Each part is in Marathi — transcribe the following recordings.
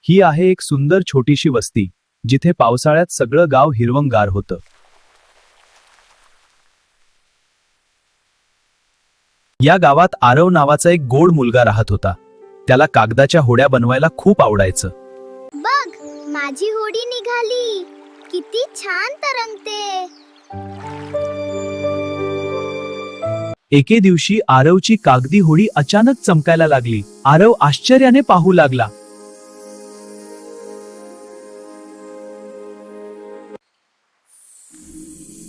ही आहे एक सुंदर छोटीशी वस्ती, जिथे पावसाळ्यात सगळं गाव हिरवंगार होतं. या गावात आरव नावाचा एक गोड मुलगा राहत होता. त्याला कागदाच्या होड्या बनवायला खूप आवडायचं. बघ, माझी होडी निघाली. किती छान तरंगते. एके दिवशी आरवची कागदी होडी अचानक चमकायला लागली. आरव आश्चर्याने पाहू लागला.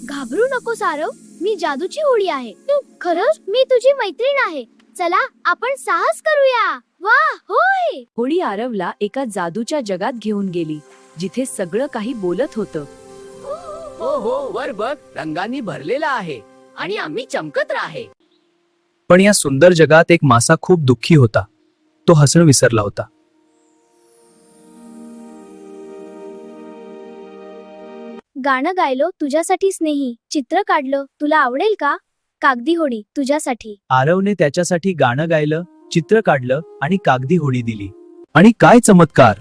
घाबरू नकोस आरव, मी जादूची होडी आहे. खरंच मी तुझी मैत्रीण आहे. चला आपण साहस करूया. वा, होय. होडी आरवला एका जादूच्या जगात घेऊन गेली, जिथे सगळं काही बोलत होतं. हो हो, वर बघ, रंगांनी भरलेला आहे आणि आम्ही चमकत आहे. पण या सुंदर जगात एक मासा खूप दुःखी होता. तो हसणं विसरला होता. गाणं गायलो तुझ्यासाठी स्नेही, चित्र काढलं तुला आवडेल का? कागदी होडी तुझ्यासाठी. आरवने त्याच्यासाठी गाणं गायलं, चित्र काढलं आणि कागदी होडी दिली. आणि काय चमत्कार!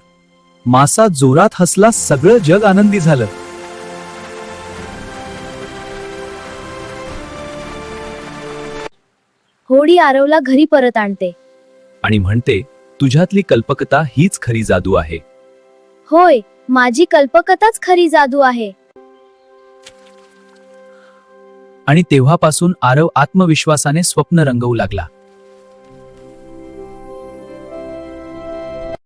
मासा जोरात हसला. सगळं जग आनंदी झालं. होडी आरवला घरी परत आणते. आणि म्हणते, तुझ्यातली कल्पकता हीच खरी जादू आहे. होय, माझी कल्पकताच खरी जादू आहे. आणि तेव्हापासून आरव आत्मविश्वासाने स्वप्न रंगवू लागला.